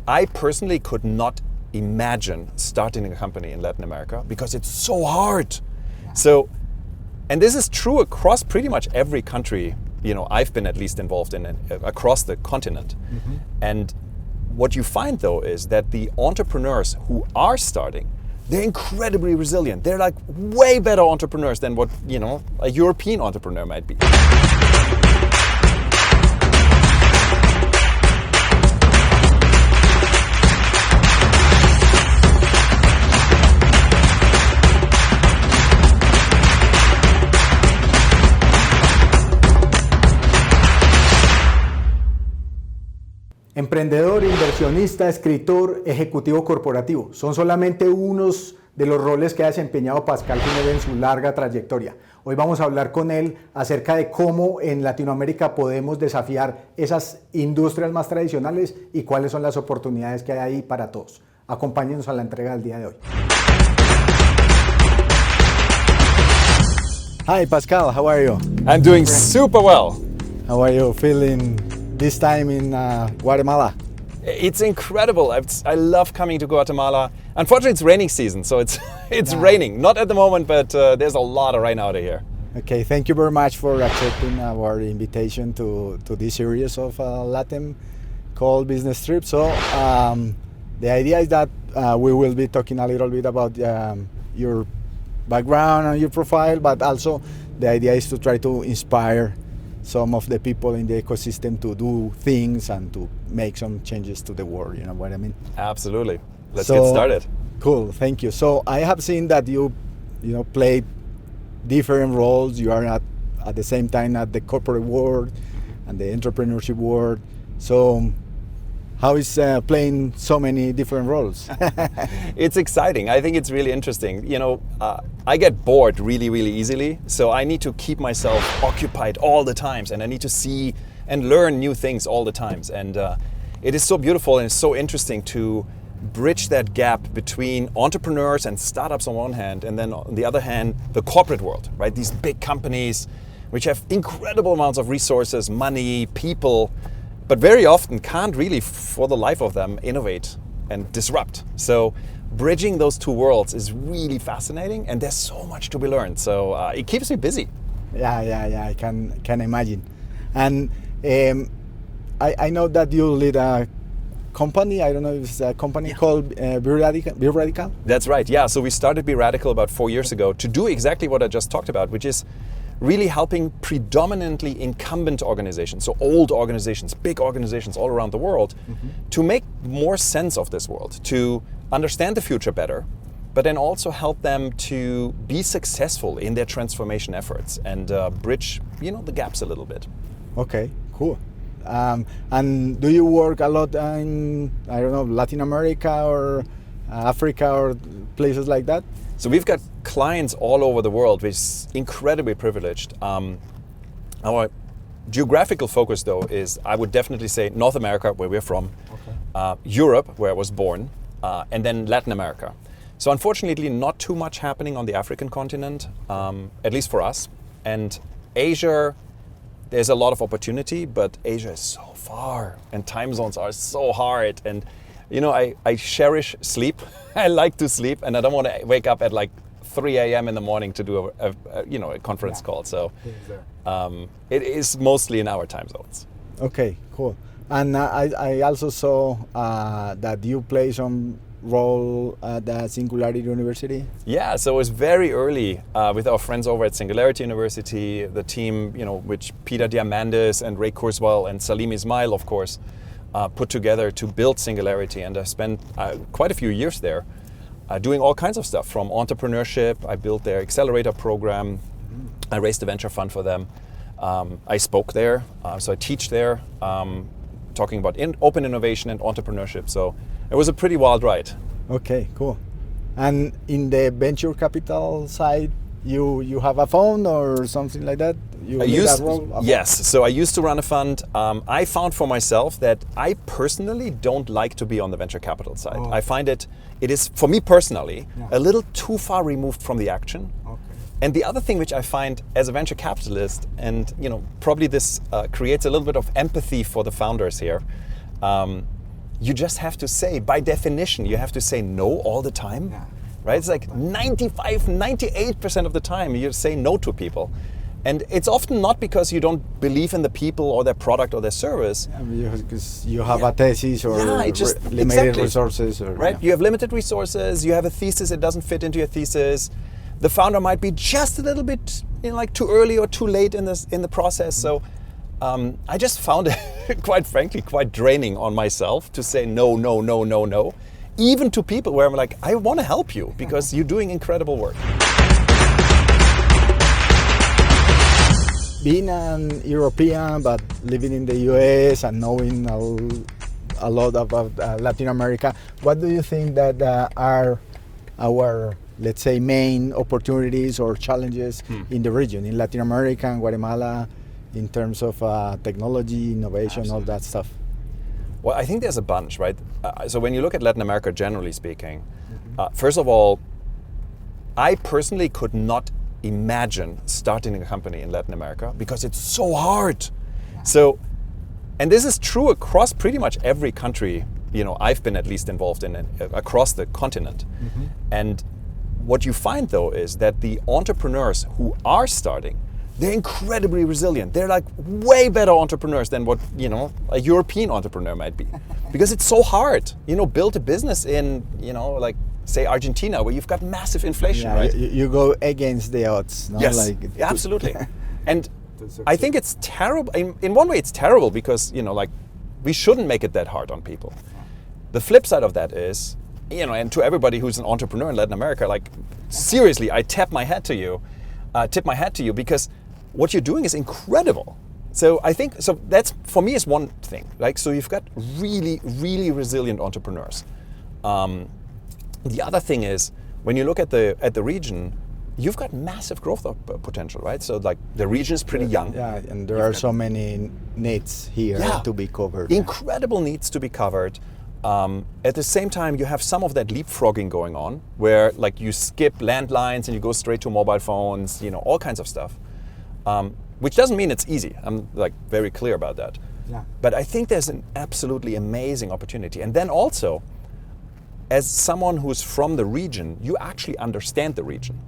I personally could not imagine starting a company in Latin America because it's so hard. Yeah. So, and this is true across pretty much every country, I've been at least involved in across the continent. Mm-hmm. And what you find though is that the entrepreneurs who are starting, they're incredibly resilient. They're like way better entrepreneurs than what, a European entrepreneur might be. Emprendedor, inversionista, escritor, ejecutivo corporativo. Son solamente unos de los roles que ha desempeñado Pascal Finette en su larga trayectoria. Hoy vamos a hablar con él acerca de cómo en Latinoamérica podemos desafiar esas industrias más tradicionales y cuáles son las oportunidades que hay ahí para todos. Acompáñenos a la entrega del día de hoy. Hi Pascal, how are you? I'm doing super well. How are you feeling this time in Guatemala? It's incredible. I love coming to Guatemala. Unfortunately, it's raining season, so it's raining. Not at the moment, but there's a lot of rain out of here. Okay, thank you very much for accepting our invitation to this series of Latin called Business Trip. So the idea is that we will be talking a little bit about your background and your profile, but also the idea is to try to inspire some of the people in the ecosystem to do things and to make some changes to the world, you know what I mean? Absolutely. Let's get started. Cool, thank you. So I have seen that you played different roles. You are at the same time at the corporate world and the entrepreneurship world. So how is playing so many different roles? It's exciting. I think it's really interesting. I get bored really, really easily. So I need to keep myself occupied all the times, and I need to see and learn new things all the times. And it is so beautiful and it's so interesting to bridge that gap between entrepreneurs and startups on one hand, and then on the other hand, the corporate world, right? These big companies which have incredible amounts of resources, money, people, but very often can't really, for the life of them, innovate and disrupt. So bridging those two worlds is really fascinating, and there's so much to be learned. So it keeps me busy. Yeah, I can imagine. And I know that you lead a company. I don't know if it's a company called Be Radical. That's right. Yeah. So we started Be Radical about 4 years ago to do exactly what I just talked about, which is really helping predominantly incumbent organizations, so old organizations, big organizations all around the world, to make more sense of this world, to understand the future better, but then also help them to be successful in their transformation efforts and bridge, the gaps a little bit. Okay, cool. And do you work a lot in, Latin America or Africa or places like that? So we've got clients all over the world, which is incredibly privileged. Our geographical focus, though, is, I would definitely say, North America, where we're from, Europe, where I was born, and then Latin America. So unfortunately, not too much happening on the African continent, at least for us. And Asia, there's a lot of opportunity, but Asia is so far, and time zones are so hard. And I cherish sleep. I like to sleep, and I don't want to wake up at like 3 a.m. in the morning to do a conference call. So it is mostly in our time zones. Okay, cool. And I also saw that you play some role at the Singularity University. Yeah, so it was very early with our friends over at Singularity University, the team, which Peter Diamandis and Ray Kurzweil and Salim Ismail, of course, put together to build Singularity. And I spent quite a few years there doing all kinds of stuff, from entrepreneurship. I built their accelerator program. I raised a venture fund for them. I spoke there, so I teach there, talking about open innovation and entrepreneurship. So it was a pretty wild ride. Okay, cool. And in the venture capital side, you have a fund or something like that? Yes, so I used to run a fund. I found for myself that I personally don't like to be on the venture capital side. I find it is, for me personally, a little too far removed from the action. Okay. And the other thing which I find as a venture capitalist, and probably this creates a little bit of empathy for the founders here, you just have to say, by definition, you have to say no all the time, right? It's like 95, 98% of the time you say no to people. And it's often not because you don't believe in the people or their product or their service. Because you have a thesis or limited resources. Or, right, you have limited resources, you have a thesis that doesn't fit into your thesis. The founder might be just a little bit like too early or too late in the process. So I just found it, quite frankly, quite draining on myself to say no, even to people where I'm like, I want to help you because you're doing incredible work. Being an European but living in the US and knowing a lot about Latin America, what do you think that are our, let's say, main opportunities or challenges in the region, in Latin America and Guatemala, in terms of technology, innovation, Absolutely. All that stuff? Well, I think there's a bunch, right? So when you look at Latin America, generally speaking, first of all, I personally could not imagine starting a company in Latin America because it's so hard. So, and this is true across pretty much every country, I've been at least involved in across the continent. And what you find though is that the entrepreneurs who are starting, they're incredibly resilient. They're like way better entrepreneurs than what, a European entrepreneur might be. Because it's so hard, build a business in, like say Argentina, where you've got massive inflation, right? You go against the odds. No? Yes, absolutely. And I think it's terrible. In one way, it's terrible because, we shouldn't make it that hard on people. The flip side of that is, and to everybody who's an entrepreneur in Latin America, like seriously, I tip my hat to you because what you're doing is incredible. So I think, that's, for me, is one thing. Like, so you've got really, really resilient entrepreneurs. The other thing is, when you look at the region, you've got massive growth potential, right? So like the region is pretty young. Yeah, and there are so many needs here to be covered. Incredible needs to be covered. At the same time, you have some of that leapfrogging going on, where like you skip landlines and you go straight to mobile phones, all kinds of stuff. Which doesn't mean it's easy. I'm like very clear about that. Yeah. But I think there's an absolutely amazing opportunity. And then also, as someone who's from the region, you actually understand the region.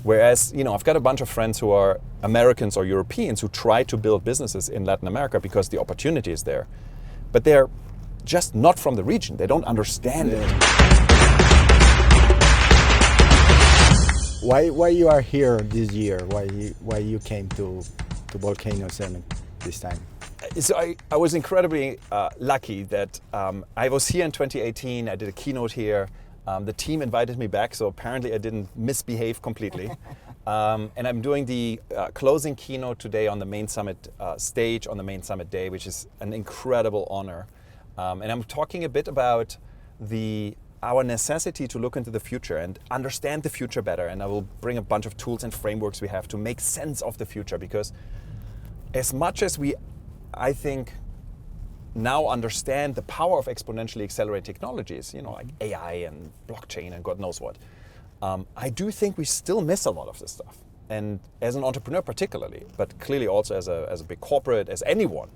Whereas, I've got a bunch of friends who are Americans or Europeans who try to build businesses in Latin America because the opportunity is there. But they're just not from the region. They don't understand it. Why you are here this year? Why you came to Volcano Summit this time? So I was incredibly lucky that I was here in 2018. I did a keynote here. The team invited me back, so apparently I didn't misbehave completely. And I'm doing the closing keynote today on the main summit stage on the main summit day, which is an incredible honor. And I'm talking a bit about our necessity to look into the future and understand the future better. And I will bring a bunch of tools and frameworks we have to make sense of the future, because as much as we, I think, now understand the power of exponentially accelerated technologies, like AI and blockchain and God knows what, I do think we still miss a lot of this stuff. And as an entrepreneur particularly, but clearly also as a big corporate, as anyone,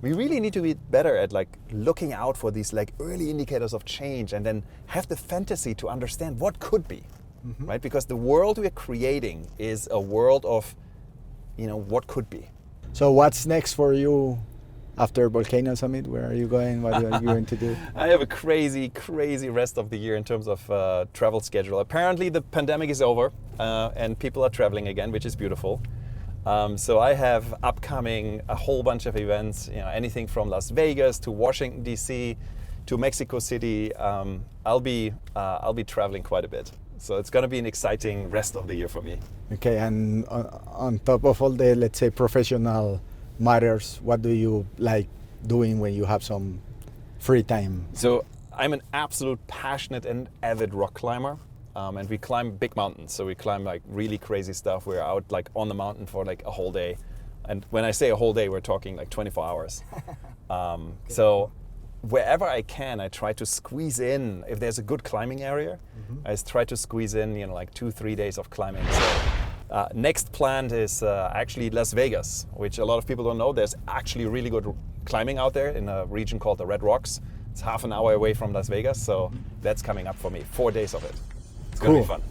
we really need to be better at like looking out for these like early indicators of change and then have the fantasy to understand what could be, right? Because the world we're creating is a world of, what could be. So what's next for you after Volcano Summit? Where are you going? What are you going to do? I have a crazy rest of the year in terms of travel schedule. Apparently the pandemic is over and people are traveling again, which is beautiful. So I have upcoming a whole bunch of events, anything from Las Vegas to Washington, D.C. to Mexico City. I'll be traveling quite a bit. So it's going to be an exciting rest of the year for me. Okay, and on top of all the, let's say, professional matters, what do you like doing when you have some free time? So I'm an absolute passionate and avid rock climber. And we climb big mountains. So we climb like really crazy stuff. We're out like on the mountain for like a whole day. And when I say a whole day, we're talking like 24 hours. So wherever I can, I try to squeeze in, if there's a good climbing area, I try to squeeze in, like 2-3 days of climbing. So next planned is actually Las Vegas, which a lot of people don't know. There's actually really good climbing out there in a region called the Red Rocks. It's half an hour away from Las Vegas, so that's coming up for me. 4 days of it. It's Cool. going to be fun.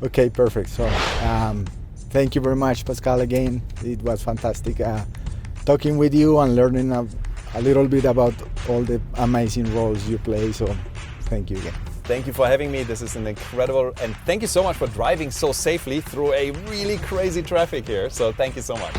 Okay, perfect. So, thank you very much, Pascal, again. It was fantastic talking with you and learning a little bit about all the amazing roles you play. So, thank you again. Thank you for having me. This is an incredible, and thank you so much for driving so safely through a really crazy traffic here. So thank you so much.